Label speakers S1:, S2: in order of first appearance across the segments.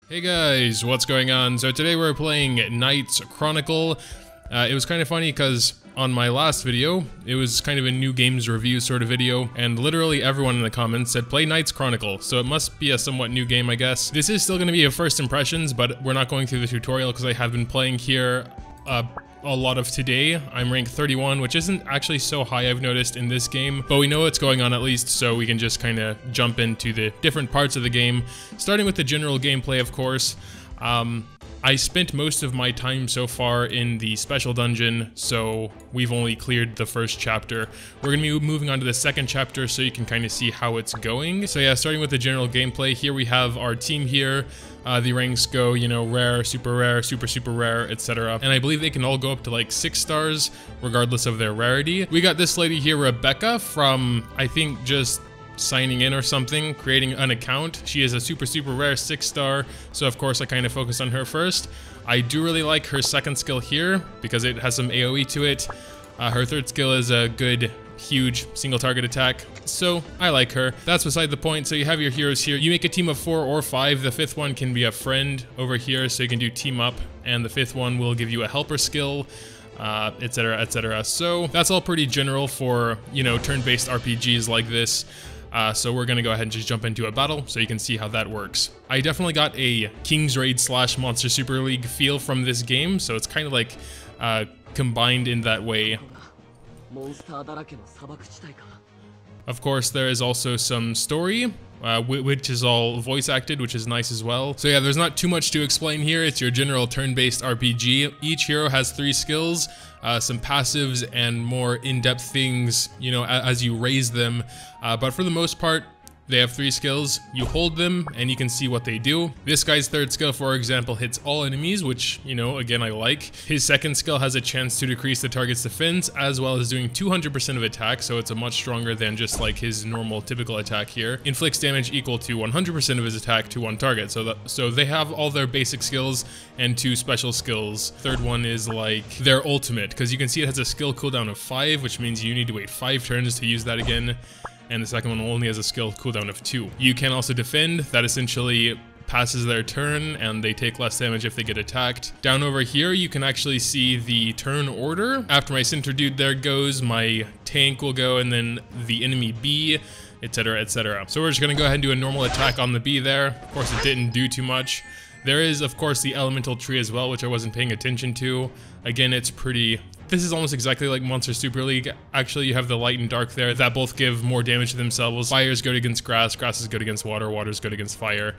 S1: Hey guys, what's going on? So today we're playing Knights Chronicle. It was kind of funny because on my last video, it was kind of a new games review sort of video, and literally everyone in the comments said play Knights Chronicle, so it must be a somewhat new game, I guess. This is still going to be a first impressions, but we're not going through the tutorial because I have been playing here a lot of today. I'm rank 31, which isn't actually so high, I've noticed, in this game, but we know what's going on at least, so we can just kind of jump into the different parts of the game, starting with the general gameplay, of course. I spent most of my time so far in the special dungeon, so we've only cleared the first chapter. We're going to be moving on to the second chapter so you can kind of see how it's going. So yeah, starting with the general gameplay, here we have our team here. The ranks go, you know, rare, super rare, super rare, etc. And I believe they can all go up to like 6 stars, regardless of their rarity. We got this lady here, Rebecca, from, I think, just signing in or something, creating an account. She is a super rare 6 star, so of course I kind of focus on her first. I do really like her second skill here because it has some AoE to it. Her third skill is a good huge single target attack, so I like her. That's beside the point. So you have your heroes here. You make a team of 4 or 5. The 5th one can be a friend over here, so you can do team up, and the 5th one will give you a helper skill, etc, etc. So that's all pretty general for, you know, turn-based RPGs like this. So we're gonna go ahead and just jump into a battle so you can see how that works. I definitely got a King's Raid / Monster Super League feel from this game, so it's kind of like combined in that way. Of course, there is also some story, which is all voice acted, which is nice as well. So yeah, there's not too much to explain here. It's your general turn-based RPG. Each hero has 3 skills, some passives, and more in-depth things, you know, as you raise them. But for the most part, they have 3 skills. You hold them and you can see what they do. This guy's third skill, for example, hits all enemies, which, you know, again, I like. His second skill has a chance to decrease the target's defense, as well as doing 200% of attack, so it's a much stronger than just like his normal typical attack here. Inflicts damage equal to 100% of his attack to one target. So they have all their basic skills and 2 special skills. Third one is like their ultimate, because you can see it has a skill cooldown of 5, which means you need to wait 5 turns to use that again. And the second one only has a skill cooldown of 2. You can also defend. That essentially passes their turn, and they take less damage if they get attacked. Down over here, you can actually see the turn order. After my center dude there goes, my tank will go, and then the enemy B, etc, etc. So we're just gonna go ahead and do a normal attack on the B there. Of course, it didn't do too much. There is, of course, the elemental tree as well, which I wasn't paying attention to. Again, it's pretty... This is almost exactly like Monster Super League. Actually, you have the light and dark there that both give more damage to themselves. Fire is good against grass, grass is good against water, water is good against fire.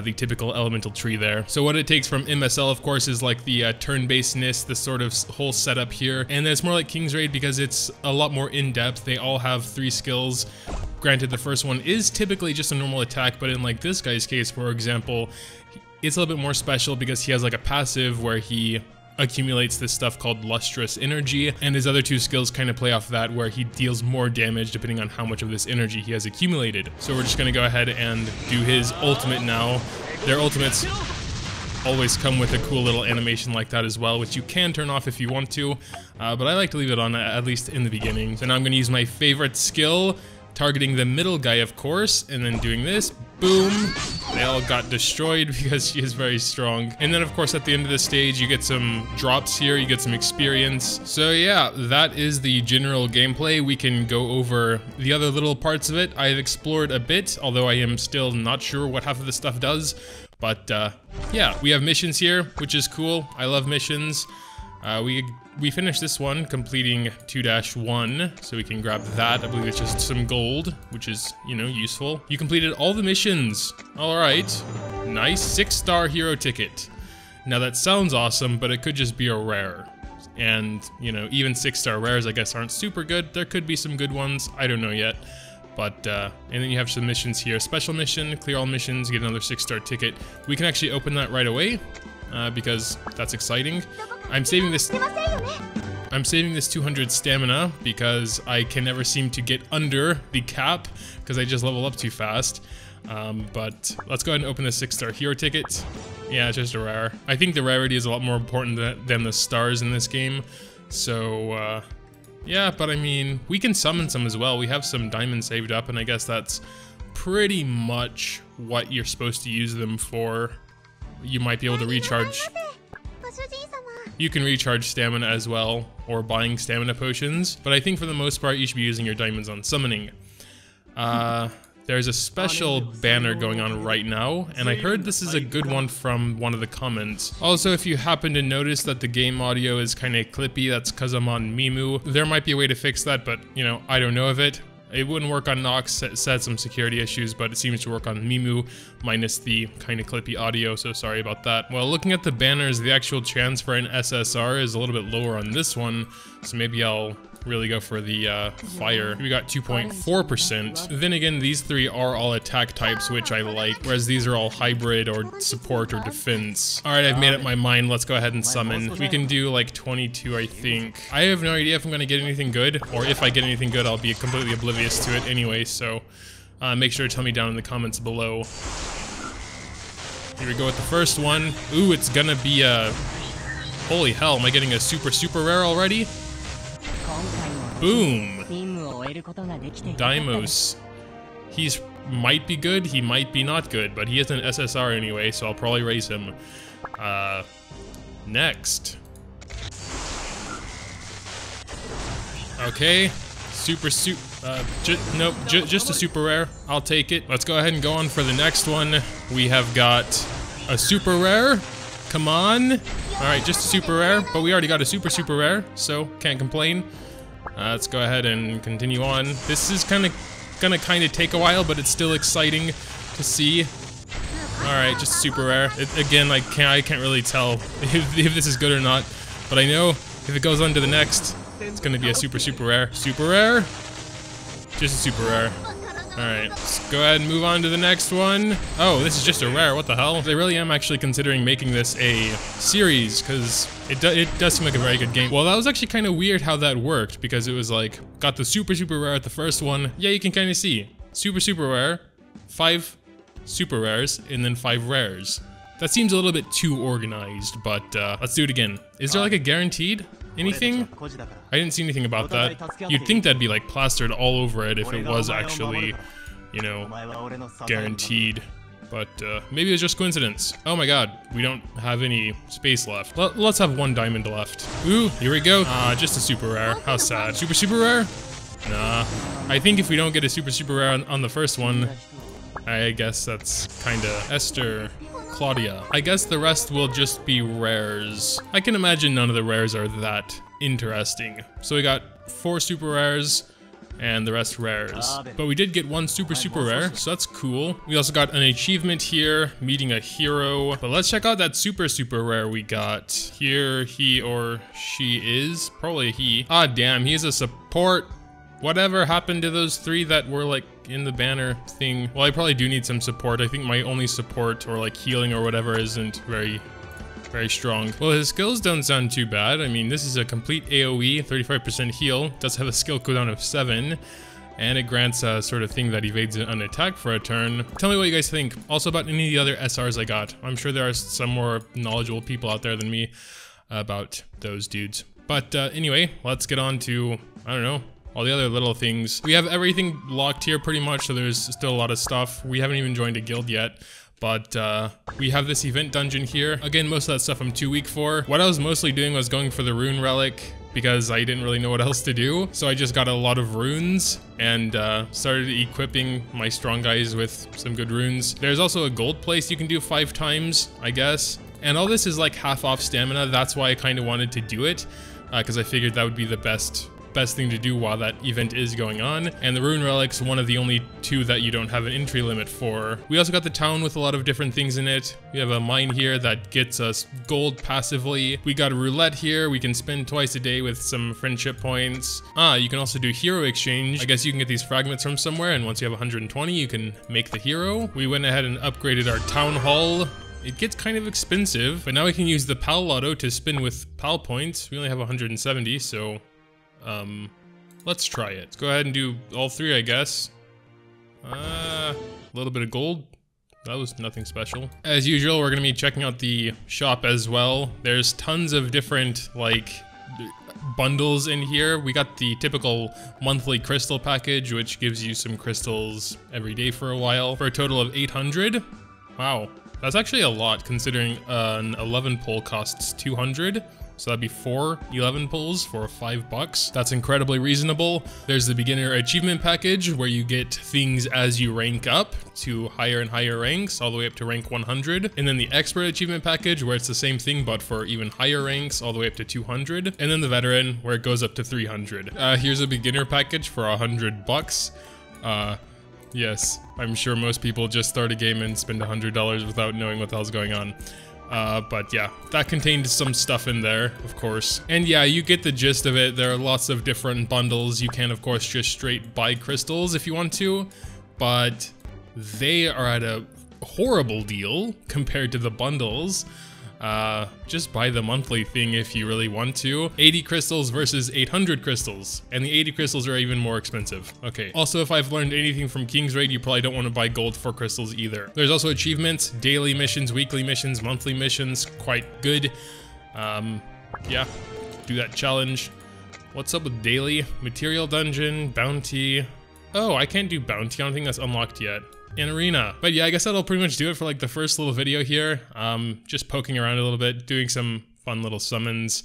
S1: The typical elemental tree there. So what it takes from MSL, of course, is like the turn-basedness, this sort of whole setup here. And then it's more like King's Raid because it's a lot more in-depth. They all have 3 skills. Granted, the first one is typically just a normal attack, but in like this guy's case, for example, it's a little bit more special because he has like a passive where he accumulates this stuff called lustrous energy, and his other 2 skills kind of play off that, where he deals more damage depending on how much of this energy he has accumulated. So we're just gonna go ahead and do his ultimate now. Their ultimates always come with a cool little animation like that as well, which you can turn off if you want to, but I like to leave it on at least in the beginning. So now I'm gonna use my favorite skill, targeting the middle guy, of course, and then doing this, boom. They all got destroyed because she is very strong. And then, of course, at the end of the stage, you get some drops here, you get some experience. So yeah, that is the general gameplay. We can go over the other little parts of it. I've explored a bit, although I am still not sure what half of the stuff does. But yeah, we have missions here, which is cool. I love missions. We finished this one, completing 2-1, so we can grab that. I believe it's just some gold, which is, you know, useful. You completed all the missions. All right, nice 6-star hero ticket. Now that sounds awesome, but it could just be a rare. And, you know, even 6-star rares, I guess, aren't super good. There could be some good ones, I don't know yet. But, and then you have some missions here. Special mission, clear all missions, get another 6-star ticket. We can actually open that right away, because that's exciting. I'm saving this 200 stamina because I can never seem to get under the cap because I just level up too fast. But let's go ahead and open the 6-star hero ticket. Yeah, it's just a rare. I think the rarity is a lot more important than the stars in this game. So, yeah, but I mean, we can summon some as well. We have some diamonds saved up, and I guess that's pretty much what you're supposed to use them for. you might be able to recharge. You can recharge stamina as well, or buying stamina potions, but I think for the most part you should be using your diamonds on summoning. There's a special banner going on right now, and I heard this is a good one from one of the comments. Also, if you happen to notice that the game audio is kind of clippy, that's because I'm on Mimu. There might be a way to fix that, but, you know, I don't know of it. It wouldn't work on Nox, it had some security issues, but it seems to work on Mimu, minus the kind of clippy audio, so sorry about that. Well, looking at the banners, the actual chance for an SSR is a little bit lower on this one, so maybe I'll really go for the fire. We got 2.4%. Then again, these three are all attack types, which I like, whereas these are all hybrid or support or defense. Alright, I've made up my mind. Let's go ahead and summon. We can do like 22, I think. I have no idea if I'm gonna get anything good, or if I get anything good, I'll be completely oblivious to it anyway, so make sure to tell me down in the comments below. Here we go with the first one. Ooh, it's gonna be a... Holy hell, am I getting a super rare already? Boom! Daimos. He's might be good, he might be not good, but he is an SSR anyway, so I'll probably raise him. Next. Okay. Nope, just a super rare. I'll take it. Let's go ahead and go on for the next one. We have got a super rare. Come on. Alright, just a super rare, but we already got a super rare, so can't complain. Let's go ahead and continue on. This is gonna take a while, but it's still exciting to see. Alright, just super rare. Again, I can't really tell if this is good or not, but I know if it goes on to the next, it's gonna be a super rare. Super rare? Just a super rare. Alright, let's go ahead and move on to the next one. Oh, this is just a rare, what the hell? I really am actually considering making this a series, because it does seem like a very good game. Well, that was actually kind of weird how that worked, because it was like, got the super rare at the first one. Yeah, you can kind of see. Super rare, 5 super rares, and then 5 rares. That seems a little bit too organized, but let's do it again. Is there like a guaranteed anything? I didn't see anything about that. You'd think that'd be like plastered all over it if it was actually, you know, guaranteed. But maybe it's just coincidence. Oh my god, we don't have any space left. Let's have 1 diamond left. Ooh, here we go. Just a super rare. How sad. Super rare? Nah. I think if we don't get a super rare on the first one, I guess that's kinda Esther. Claudia. I guess the rest will just be rares. I can imagine none of the rares are that interesting. So we got 4 super rares and the rest rares. But we did get 1 super rare, so that's cool. We also got an achievement here, meeting a hero. But let's check out that super rare we got. Here, he or she is. Probably a he. Ah, damn, he's a support. Whatever happened to those 3 that were like in the banner thing? Well, I probably do need some support. I think my only support or like healing or whatever isn't very strong. Well, his skills don't sound too bad. I mean, this is a complete AoE, 35% heal. Does have a skill cooldown of 7. And it grants a sort of thing that evades an attack for a turn. Tell me what you guys think. Also about any of the other SRs I got. I'm sure there are some more knowledgeable people out there than me about those dudes. But anyway, let's get on to, I don't know, all the other little things. We have everything locked here pretty much, so there's still a lot of stuff. We haven't even joined a guild yet, but we have this event dungeon here. Again, most of that stuff I'm too weak for. What I was mostly doing was going for the rune relic, because I didn't really know what else to do. So I just got a lot of runes and started equipping my strong guys with some good runes. There's also a gold place you can do 5 times, I guess. And all this is like half off stamina. That's why I kind of wanted to do it, because I figured that would be the best thing to do while that event is going on. And the rune relic's one of the only 2 that you don't have an entry limit for. We also got the town with a lot of different things in it. We have a mine here that gets us gold passively. We got a roulette here. We can spend twice a day with some friendship points. You can also do hero exchange. I guess you can get these fragments from somewhere, and once you have 120, you can make the hero. We went ahead and upgraded our town hall. It gets kind of expensive, but now we can use the PAL lotto to spin with PAL points. We only have 170, so let's try it. Let's go ahead and do all 3, I guess. A little bit of gold. That was nothing special. As usual, we're gonna be checking out the shop as well. There's tons of different, like, bundles in here. We got the typical monthly crystal package, which gives you some crystals every day for a while, for a total of 800. Wow. That's actually a lot considering an 11 pull costs 200. So that'd be 4 11 pulls for $5. That's incredibly reasonable. There's the beginner achievement package where you get things as you rank up to higher and higher ranks, all the way up to rank 100. And then the expert achievement package where it's the same thing but for even higher ranks, all the way up to 200. And then the veteran where it goes up to 300. Here's a beginner package for $100. Yes, I'm sure most people just start a game and spend $100 without knowing what the hell's going on. But yeah, that contained some stuff in there, of course. And yeah, you get the gist of it. There are lots of different bundles. You can, of course, just straight buy crystals if you want to, but they are at a horrible deal compared to the bundles. Just buy the monthly thing if you really want to. 80 crystals versus 800 crystals, and the 80 crystals are even more expensive. Okay, also if I've learned anything from King's Raid, you probably don't want to buy gold for crystals either. There's also achievements, daily missions, weekly missions, monthly missions, quite good. Yeah, do that challenge. What's up with daily? Material dungeon, bounty. Oh, I can't do bounty, I don't think that's unlocked yet. In arena. But yeah, I guess that'll pretty much do it for like the first little video here. Just poking around a little bit, doing some fun little summons.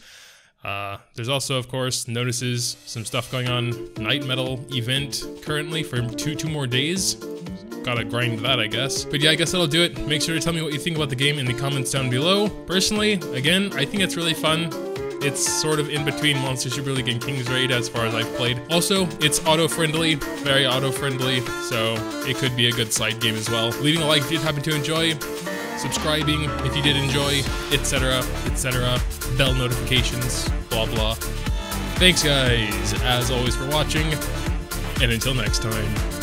S1: There's also, of course, notices, some stuff going on. Night Metal event currently for two more days. Gotta grind that, I guess. But yeah, I guess that'll do it. Make sure to tell me what you think about the game in the comments down below. Personally, again, I think it's really fun. It's sort of in between Monster Super League and King's Raid as far as I've played. Also, it's auto-friendly, very auto-friendly, so it could be a good side game as well. Leaving a like if you happen to enjoy, subscribing if you did enjoy, etc., etc., bell notifications, blah blah. Thanks guys, as always, for watching, and until next time.